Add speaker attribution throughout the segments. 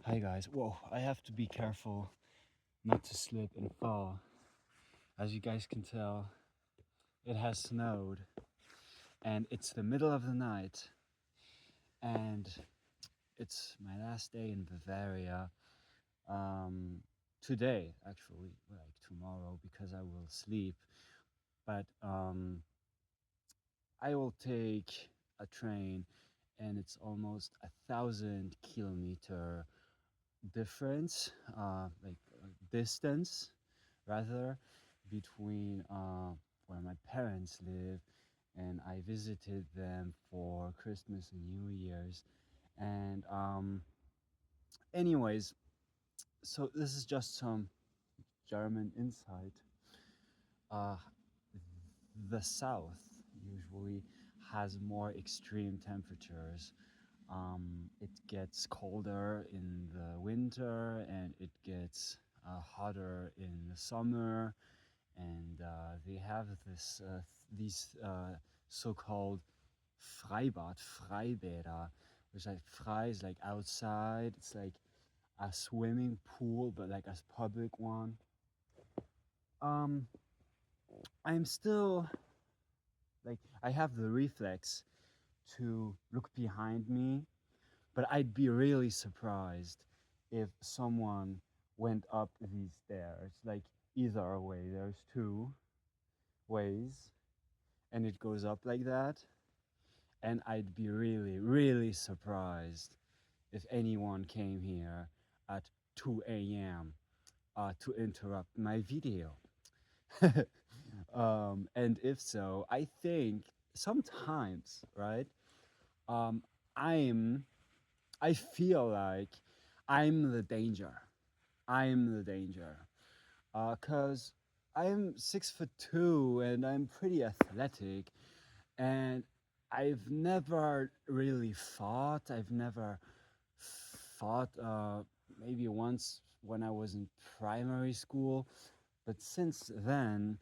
Speaker 1: Hi guys. Whoa, I have to be careful not to slip and fall. As you guys can tell, it has snowed and it's the middle of the night and it's my last day in Bavaria. Um, Today, actually, like tomorrow, because I will sleep. But I will take a train and it's almost 1,000 kilometer difference, distance rather, between where my parents live, and I visited them for Christmas and New Year's. And anyways, so this is just some German insight. Uh, the south usually has more extreme temperatures. It gets colder in the winter and it gets hotter in the summer, and they have these so-called Freibäder, which like frei is like outside. It's like a swimming pool, but like a public one. Um, I'm still like I have the reflex to look behind me, but I'd be really surprised if someone went up these stairs. Like either way, there's two ways, and it goes up like that. And I'd be really, really surprised if anyone came here at 2 a.m. To interrupt my video. And if so, I think sometimes, right? Um, I'm, I feel like I'm the danger. I'm the danger. Cause I'm 6'2" and I'm pretty athletic, and I've never really fought. I've never fought, maybe once when I was in primary school, but since then,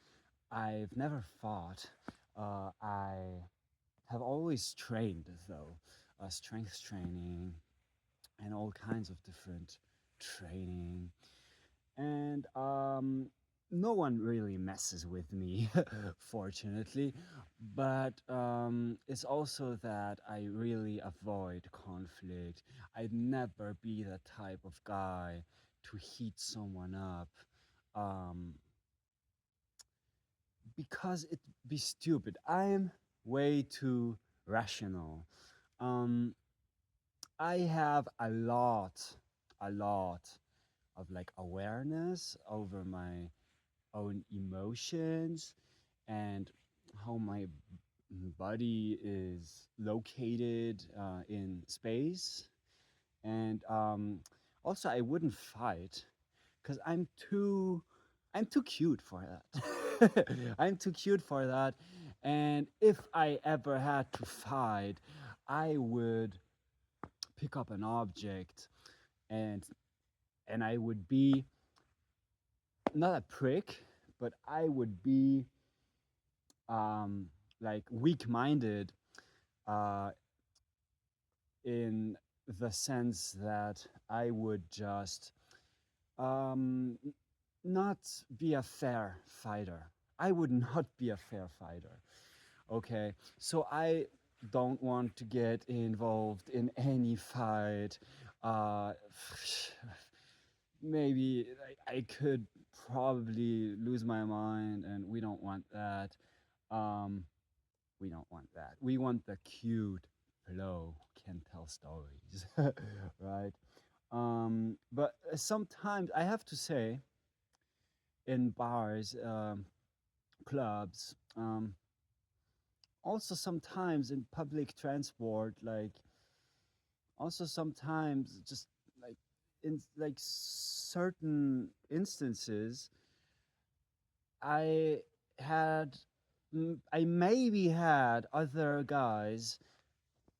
Speaker 1: I've never fought. I have always trained, though, strength training and all kinds of different training. And no one really messes with me, fortunately. But it's also that I really avoid conflict. I'd never be the type of guy to heat someone up, um, because it'd be stupid. I'm way too rational. Um, I have a lot of like awareness over my own emotions and how my body is located in space. And also, I wouldn't fight because I'm too cute for that. I'm too cute for that. And if I ever had to fight, I would pick up an object and I would be not a prick, but I would be um, like weak-minded, uh, in the sense that I would just um, not be a fair fighter. I would not be a fair fighter. Okay, so I don't want to get involved in any fight. Uh, Maybe I could probably lose my mind, and we don't want that. Um, we don't want that. We want the cute flow can tell stories, right? But sometimes I have to say, in bars, clubs, also sometimes in public transport, like also sometimes just like in like certain instances, I had I maybe had other guys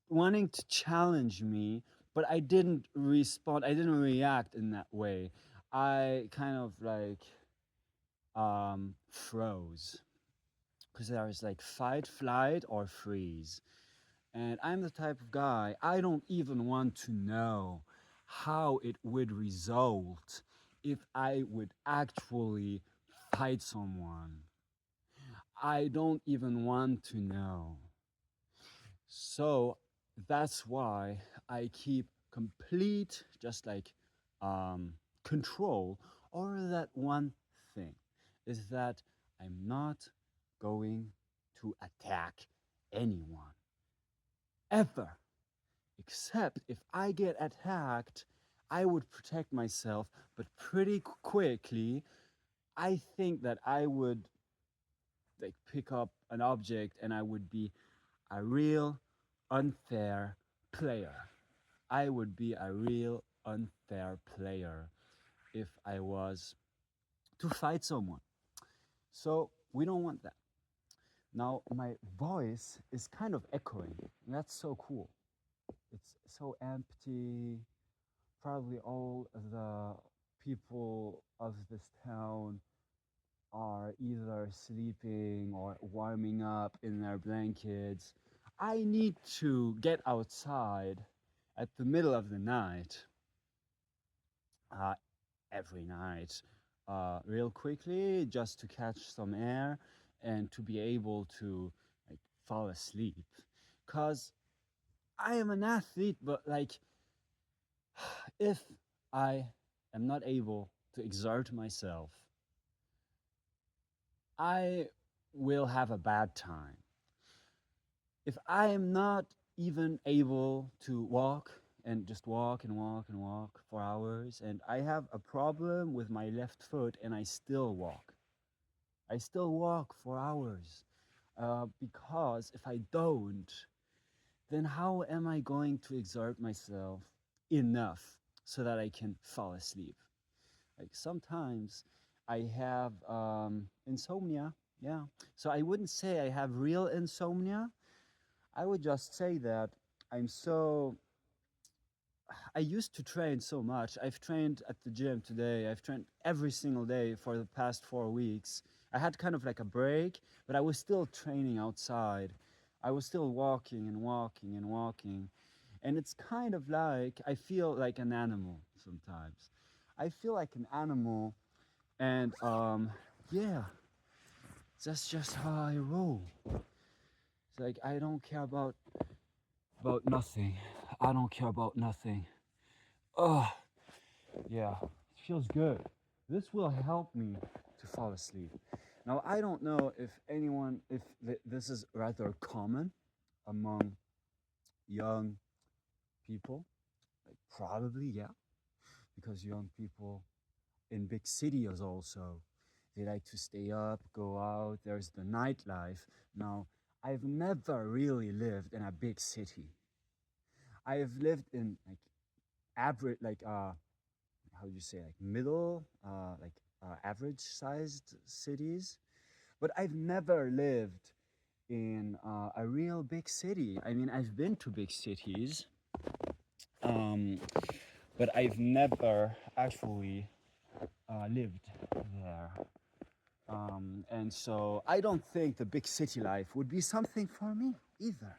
Speaker 1: wanting to challenge me, but I didn't respond. I didn't react in that way. I kind of like froze because there was like fight, flight, or freeze. And I'm the type of guy, I don't even want to know how it would result if I would actually fight someone. I don't even want to know. So that's why I keep complete, just like control over that one thing, is that I'm not going to attack anyone ever, except if I get attacked, I would protect myself, but pretty quickly, I think that I would like pick up an object and I would be a real unfair player. I would be a real unfair player if I was to fight someone. So we don't want that. Now my voice is kind of echoing. And that's so cool. It's so empty. Probably all the people of this town are either sleeping or warming up in their blankets. I need to get outside at the middle of the night, uh, every night, real quickly, just to catch some air and to be able to like fall asleep. Cause I am an athlete, but like if I am not able to exert myself, I will have a bad time. If I am not even able to walk and just walk and walk and walk for hours, and I have a problem with my left foot and I still walk for hours, because if I don't, then how am I going to exert myself enough so that I can fall asleep? Like sometimes I have insomnia. Yeah. So I wouldn't say I have real insomnia. I would just say that I'm so. I used to train so much. I've trained at the gym today. I've trained every single day for the past 4 weeks. I had kind of like a break, but I was still training outside. I was still walking and walking and walking. And it's kind of like I feel like an animal sometimes. I feel like an animal, and yeah, that's just how I roll. It's like I don't care about nothing. I don't care about nothing. Oh, yeah, it feels good. This will help me to fall asleep. Now, I don't know if anyone, if this is rather common among young people. Like, probably, yeah, because young people in big cities also, they like to stay up, go out. There's the nightlife. Now, I've never really lived in a big city. I've lived in like average, like how do you say, like middle, average sized cities, but I've never lived in a real big city. I mean, I've been to big cities, um, but I've never actually lived there. And so I don't think the big city life would be something for me either.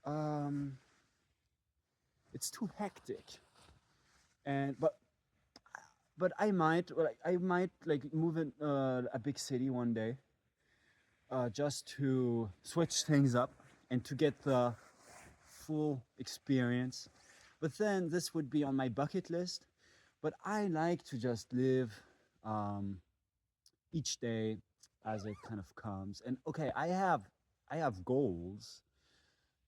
Speaker 1: Um, it's too hectic, and but I might like move in a big city one day, just to switch things up and to get the full experience. But then this would be on my bucket list. But I like to just live um, each day as it kind of comes. And okay, I have goals,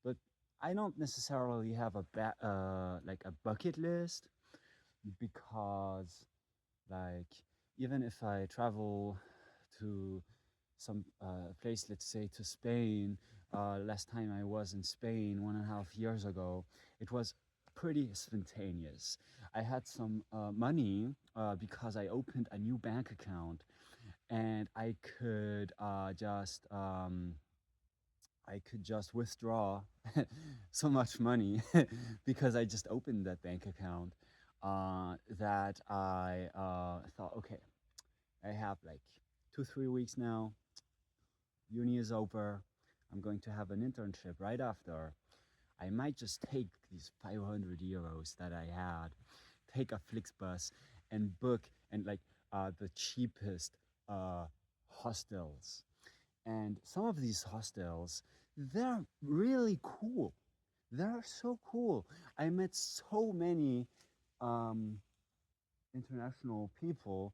Speaker 1: but I don't necessarily have like a bucket list, because like even if I travel to some place, let's say to Spain. Last time I was in Spain 1.5 years ago, it was pretty spontaneous. I had some money because I opened a new bank account, and I could just withdraw so much money because I just opened that bank account, that I thought, okay, I have like 2 3 weeks now. Uni is over. I'm going to have an internship right after. I might just take these 500 euros that I had, take a Flixbus, and book and like the cheapest uh, hostels. And some of these hostels, they're really cool. They're so cool. I met so many um, international people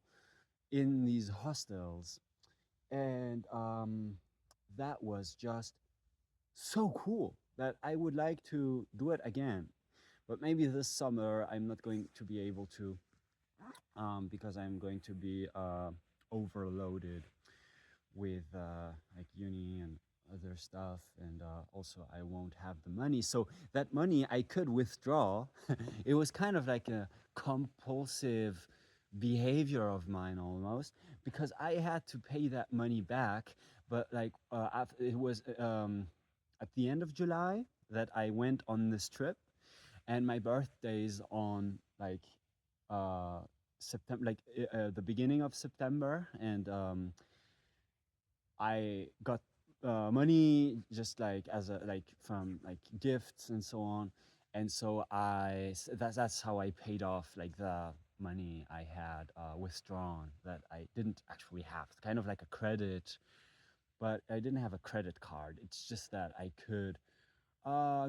Speaker 1: in these hostels, and that was just so cool that I would like to do it again. But maybe this summer I'm not going to be able to, because I'm going to be overloaded with like uni and other stuff, and also I won't have the money. So that money I could withdraw. It was kind of like a compulsive behavior of mine almost, because I had to pay that money back. But like it was at the end of July that I went on this trip, and my birthday's on like uh, September, like the beginning of September, and I got money just like as a like from like gifts and so on, and so that's how I paid off like the money I had withdrawn that I didn't actually have. It's kind of like a credit, but I didn't have a credit card. It's just that I could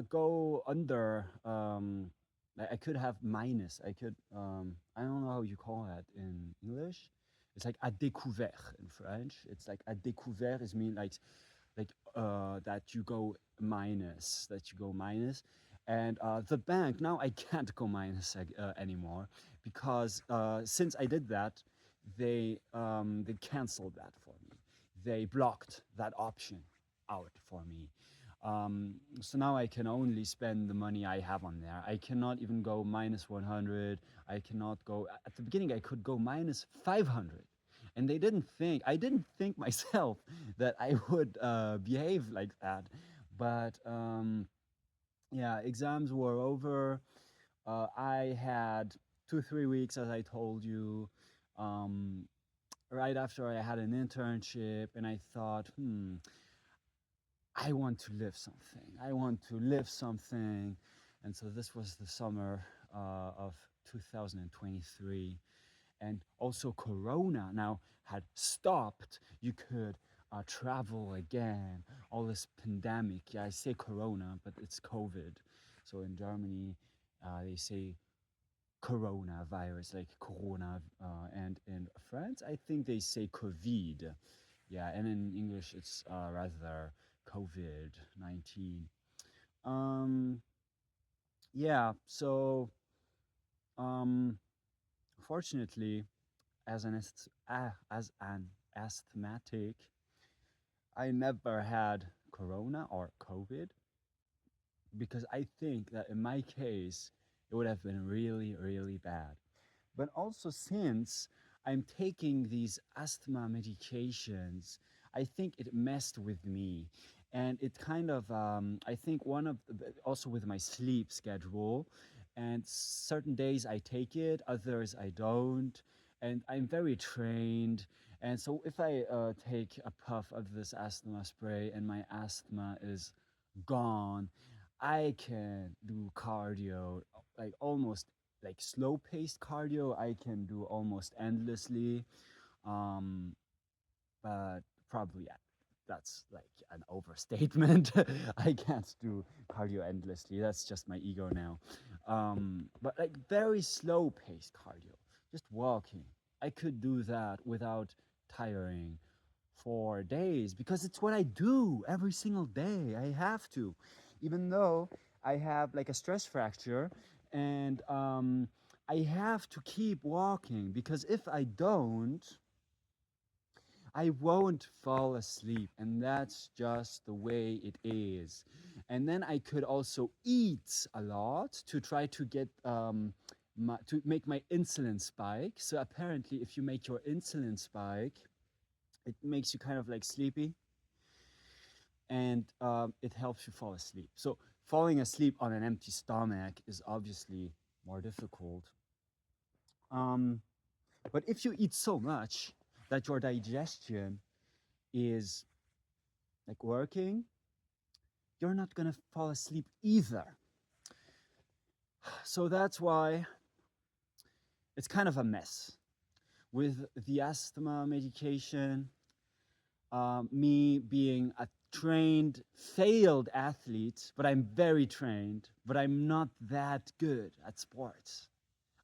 Speaker 1: go under. I could have minus. I could. I don't know how you call that in English. It's like à découvert in French. It's like à découvert is mean like that you go minus. That you go minus, and the bank now I can't go minus anymore because since I did that, they canceled that for me. They blocked that option out for me. So now I can only spend the money I have on there. I cannot even go minus 100. I cannot go, at the beginning, I could go minus 500. And I didn't think myself that I would behave like that. But yeah, exams were over. I had 2, 3 weeks, as I told you, um, right after I had an internship, and I thought, I want to live something. I want to live something. And so this was the summer of 2023. And also, Corona now had stopped. You could travel again. All this pandemic. Yeah, I say Corona, but it's COVID. So in Germany, they say coronavirus, like Corona. And in France, I think they say COVID. Yeah, and in English, it's rather COVID-19. Um, yeah, so um, fortunately, as an asthmatic, I never had Corona or COVID because I think that in my case, it would have been really, really bad. But also, since I'm taking these asthma medications, I think it messed with me. And it kind of, I think also with my sleep schedule, and certain days I take it, others I don't. And I'm very trained. And so if I take a puff of this asthma spray and my asthma is gone, I can do cardio like almost like slow paced cardio I can do almost endlessly. Um, but probably yeah, that's like an overstatement. I can't do cardio endlessly. That's just my ego now. But like very slow paced cardio, just walking. I could do that without tiring for days because it's what I do every single day. I have to, even though I have like a stress fracture, and I have to keep walking because if I don't, I won't fall asleep, and that's just the way it is. And then I could also eat a lot to try to get to make my insulin spike. So apparently, if you make your insulin spike, it makes you kind of like sleepy, and it helps you fall asleep. So falling asleep on an empty stomach is obviously more difficult. Um, but if you eat so much that your digestion is like working, you're not gonna fall asleep either. So that's why it's kind of a mess with the asthma medication. Me being a trained, failed athlete, but I'm very trained, but I'm not that good at sports.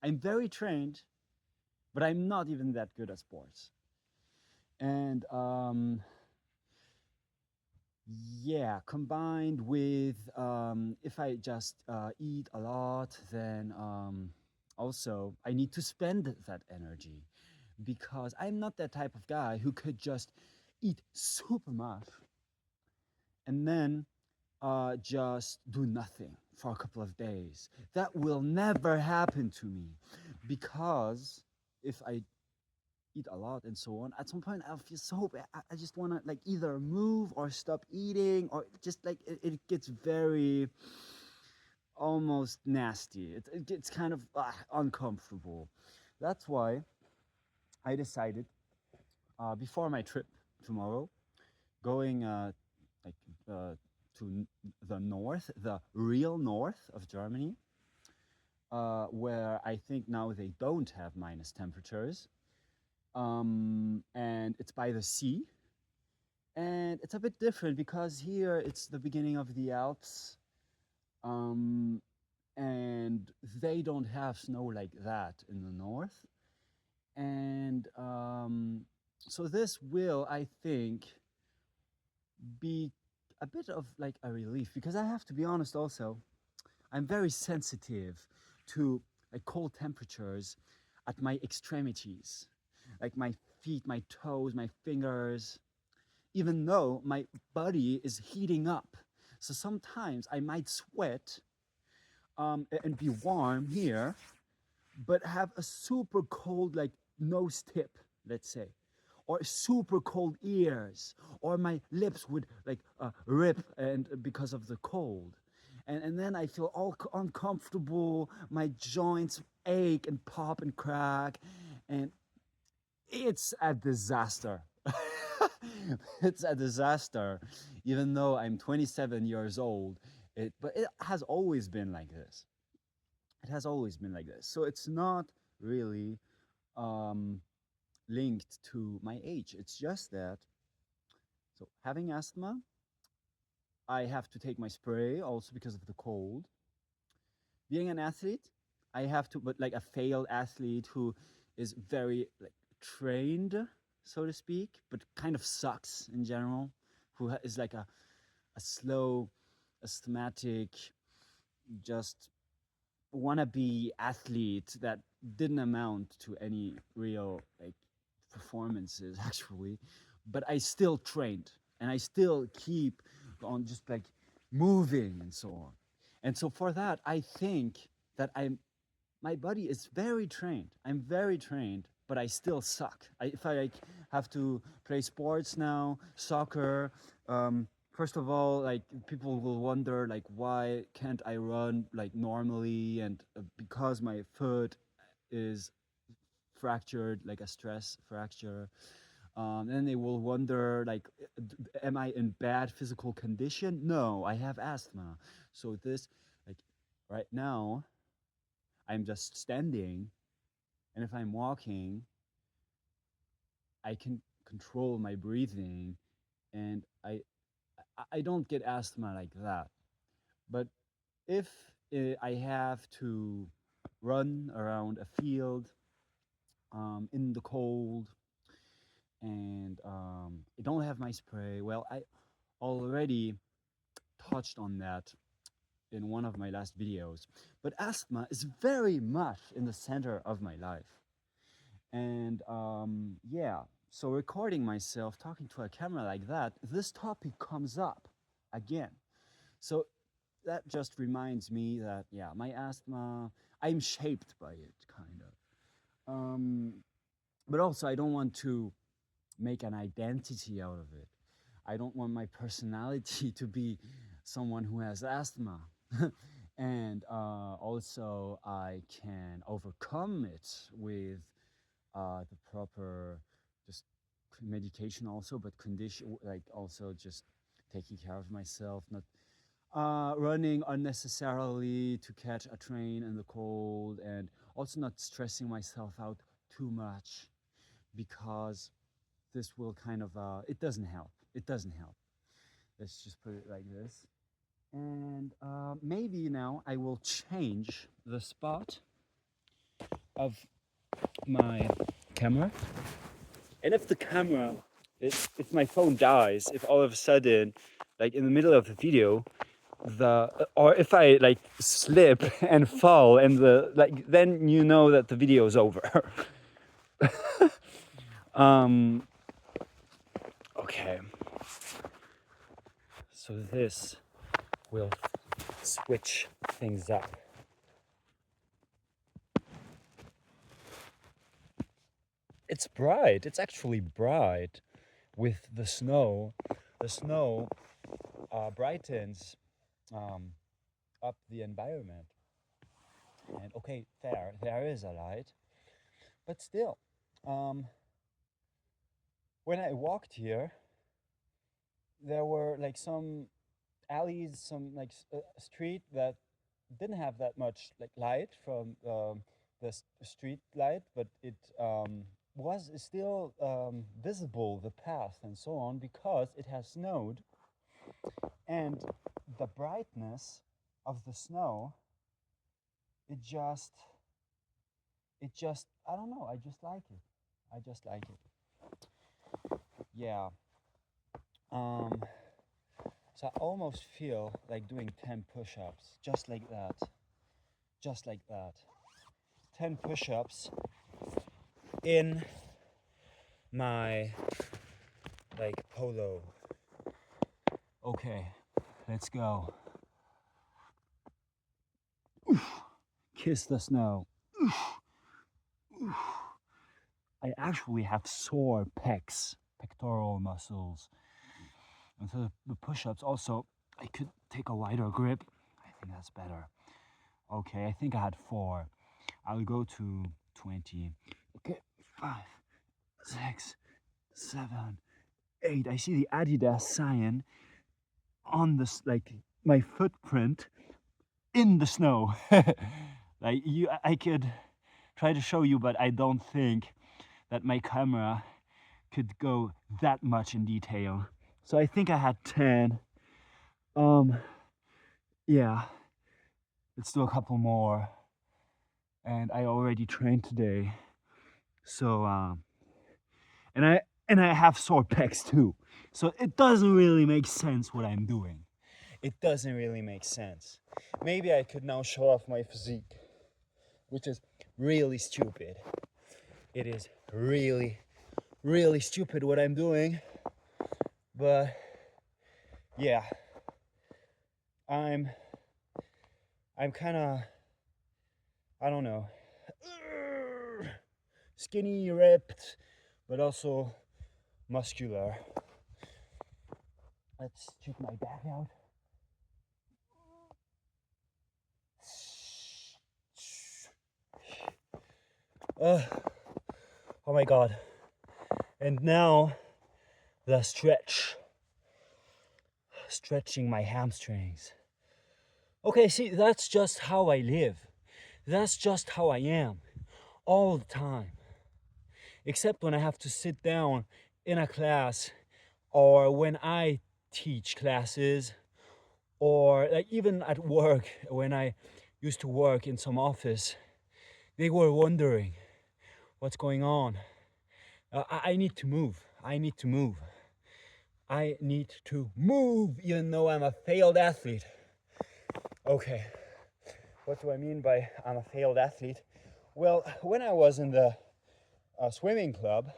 Speaker 1: I'm very trained, but I'm not even that good at sports. And yeah, combined with if I just eat a lot, then also I need to spend that energy because I'm not that type of guy who could just eat super much and then just do nothing for a couple of days. That will never happen to me because if I eat a lot and so on, at some point I'll feel so bad. I just want to like either move or stop eating or just like it gets very almost nasty. It gets kind of uncomfortable. That's why I decided before my trip tomorrow, going like to the north, the real north of Germany, where I think now they don't have minus temperatures, and it's by the sea, and it's a bit different because here it's the beginning of the Alps, um, and they don't have snow like that in the north, and so this will, I think, be a bit of like a relief because I have to be honest also, I'm very sensitive to like cold temperatures at my extremities, like my feet, my toes, my fingers, even though my body is heating up. So sometimes I might sweat and be warm here, but have a super cold like nose tip, let's say, or super cold ears, or my lips would like rip and because of the cold. And then I feel all uncomfortable, my joints ache and pop and crack, and it's a disaster. It's a disaster, even though I'm 27 years old. But it has always been like this. It has always been like this. So it's not really um, linked to my age. It's just that, so having asthma, I have to take my spray also because of the cold. Being an athlete, I have to, but like a failed athlete who is very like trained, so to speak, but kind of sucks in general, who is like a slow, asthmatic, just wannabe athlete that didn't amount to any real like performances actually, but I still trained and I still keep on just like moving and so on. And so for that, I think that my body is very trained. I'm very trained, but I still suck. If I like have to play sports now, soccer, first of all, like people will wonder like why can't I run like normally, and because my foot is fractured, like a stress fracture. Then they will wonder like, am I in bad physical condition? No, I have asthma. So this like right now I'm just standing, and if I'm walking, I can control my breathing, and I don't get asthma like that. But if I have to run around a field in the cold and I don't have my spray, well, I already touched on that in one of my last videos. But asthma is very much in the center of my life. And yeah, so recording myself talking to a camera like that, this topic comes up again. So that just reminds me that, yeah, my asthma, I'm shaped by it, kind of. But also, I don't want to make an identity out of it. I don't want my personality to be someone who has asthma. And also, I can overcome it with the proper just medication also, but condition like also just taking care of myself, not running unnecessarily to catch a train in the cold, and also not stressing myself out too much, because this will kind of it doesn't help. It doesn't help. Let's just put it like this. And maybe now I will change the spot of my camera. And if the camera, if my phone dies, if all of a sudden, like in the middle of the video, or if I like slip and fall and then you know that the video is over. um, okay. So this will switch things up. It's bright. It's actually bright with the snow. The snow brightens up the environment. And okay, there is a light, but still, when I walked here, there were like some alleys, some like street that didn't have that much like light from the street light, but it was still visible, the path and so on, because it has snowed, and the brightness of the snow, it just I don't know, I just like it. I just like it. Yeah. Um, so I almost feel like doing 10 push-ups, just like that. Just like that. 10 push-ups in my like polo. Okay, let's go. Oof. Kiss the snow. Oof. Oof. I actually have sore pecs, pectoral muscles. And so the push-ups also, I could take a wider grip. I think that's better. Okay, I think I had 4. I'll go to 20. Okay, 5, 6, 7, 8. I see the Adidas sign on this, like my footprint in the snow. Like I could try to show you, but I don't think that my camera could go that much in detail. So I think I had 10. Yeah, let's do a couple more. And I already trained today. So and I have sore pecs too. So it doesn't really make sense what I'm doing. It doesn't really make sense. Maybe I could now show off my physique, which is really stupid. It is really, really stupid what I'm doing. But yeah, I'm kind of, I don't know, skinny, ripped, but also muscular. Let's check my back out. Oh my god. And now the stretching my hamstrings. Okay, see, that's just how I live. That's just how I am all the time. Except when I have to sit down in a class, or when I teach classes, or like even at work, when I used to work in some office, they were wondering what's going on. I need to move. I need to move. I need to move, even though I'm a failed athlete. Okay, what do I mean by I'm a failed athlete? Well, when I was in the swimming club,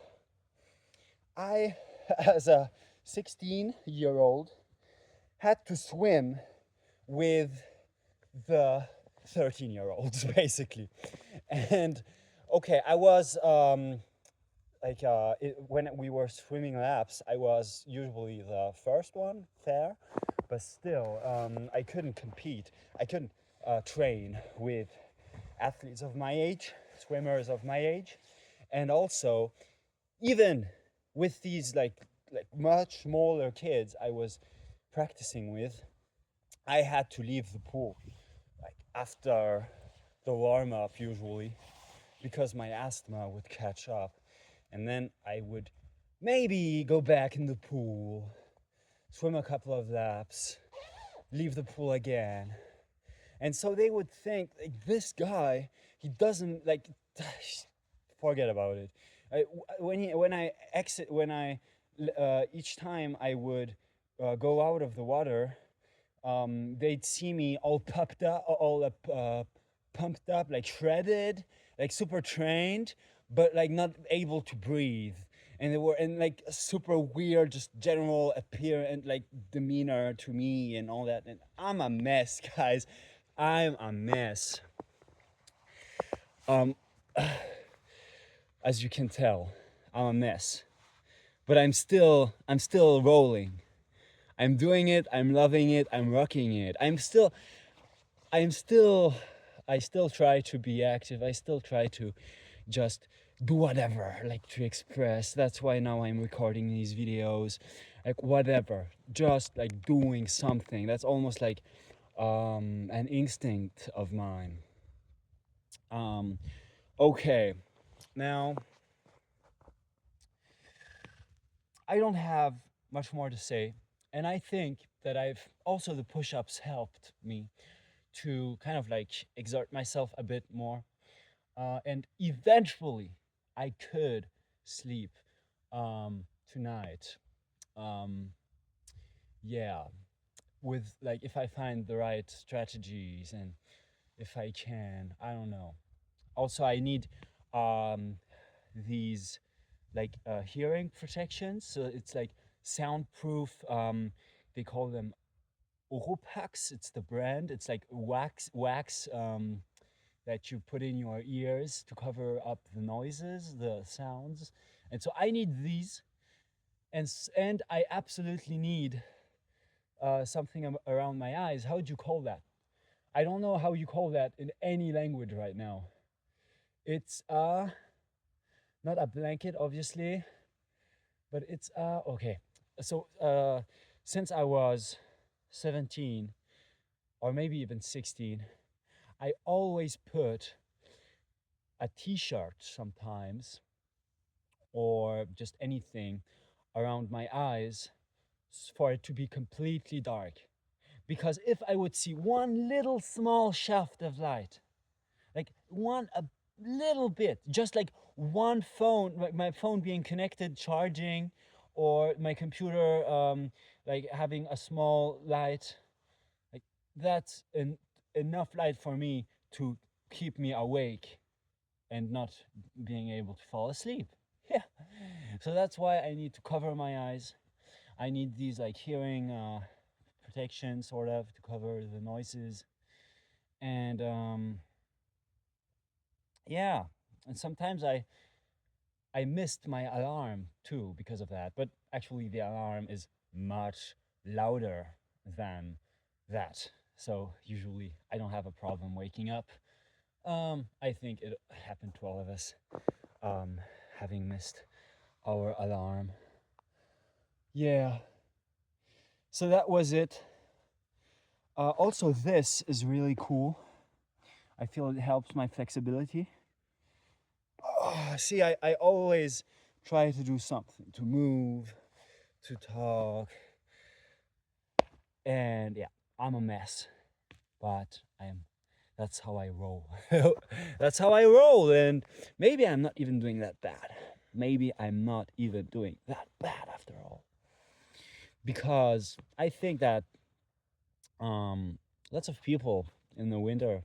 Speaker 1: I, as a 16-year-old, had to swim with the 13-year-olds, basically. And okay, I was when we were swimming laps, I was usually the first one there, but still, I couldn't compete. I couldn't train with athletes of my age, swimmers of my age, and also even with these like much smaller kids I was practicing with, I had to leave the pool like after the warm up usually because my asthma would catch up, and then I would maybe go back in the pool, swim a couple of laps, leave the pool again. And so they would think like this guy, he doesn't like forget about it. When I exit when I each time I would go out of the water, they'd see me all pumped up, like shredded, like super trained, but like not able to breathe. And they were in like a super weird, just general appearance, like demeanor to me and all that. And I'm a mess, guys. I'm a mess. Um, as you can tell, I'm a mess. But I'm still rolling. I'm doing it. I'm loving it. I'm rocking it. I'm still I still try to be active. I still try to just do whatever, like to express. That's why now I'm recording these videos, like whatever, just like doing something. That's almost like an instinct of mine. Um, okay, now I don't have much more to say, and I think that I've also the push-ups helped me to kind of like exert myself a bit more, and eventually I could sleep tonight. Um, yeah, with like if I find the right strategies and if I can, I don't know. Also, I need um, these like hearing protections. So it's like soundproof. They call them Oropax. It's the brand. It's like wax that you put in your ears to cover up the noises, the sounds. And so I need these, and I absolutely need something around my eyes. How would you call that? I don't know how you call that in any language right now. It's not a blanket, obviously, but it's okay. So since I was 17 or maybe even 16, I always put a t-shirt sometimes or just anything around my eyes for it to be completely dark. Because if I would see one little small shaft of light, like one a little bit, just like one phone, like my phone being connected, charging, or my computer like having a small light, like that's enough light for me to keep me awake and not being able to fall asleep. Yeah. So that's why I need to cover my eyes. I need these like hearing protection sort of to cover the noises. And yeah, and sometimes I missed my alarm too because of that. But actually the alarm is much louder than that. So usually I don't have a problem waking up. I think it happened to all of us, um, having missed our alarm. Yeah. So that was it. Also, this is really cool. I feel it helps my flexibility. See, I always try to do something, to move, to talk, and yeah, I'm a mess, but that's how I roll. That's how I roll, and maybe I'm not even doing that bad. Maybe I'm not even doing that bad after all. Because I think that um, lots of people in the winter,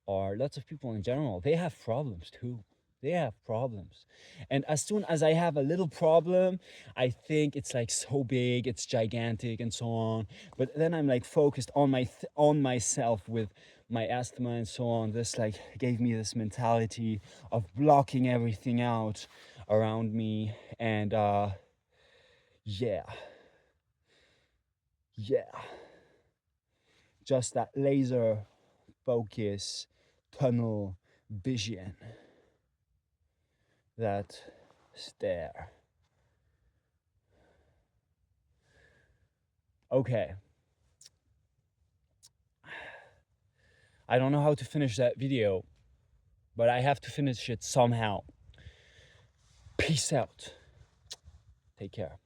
Speaker 1: or lots of people in general, they have problems too. They have problems. And as soon as I have a little problem, I think it's like so big, it's gigantic and so on. But then I'm like focused on on myself with my asthma and so on. This like gave me this mentality of blocking everything out around me. And yeah, yeah. Just that laser focus, tunnel vision, that stare. Okay, I don't know how to finish that video, but I have to finish it somehow. Peace out. Take care.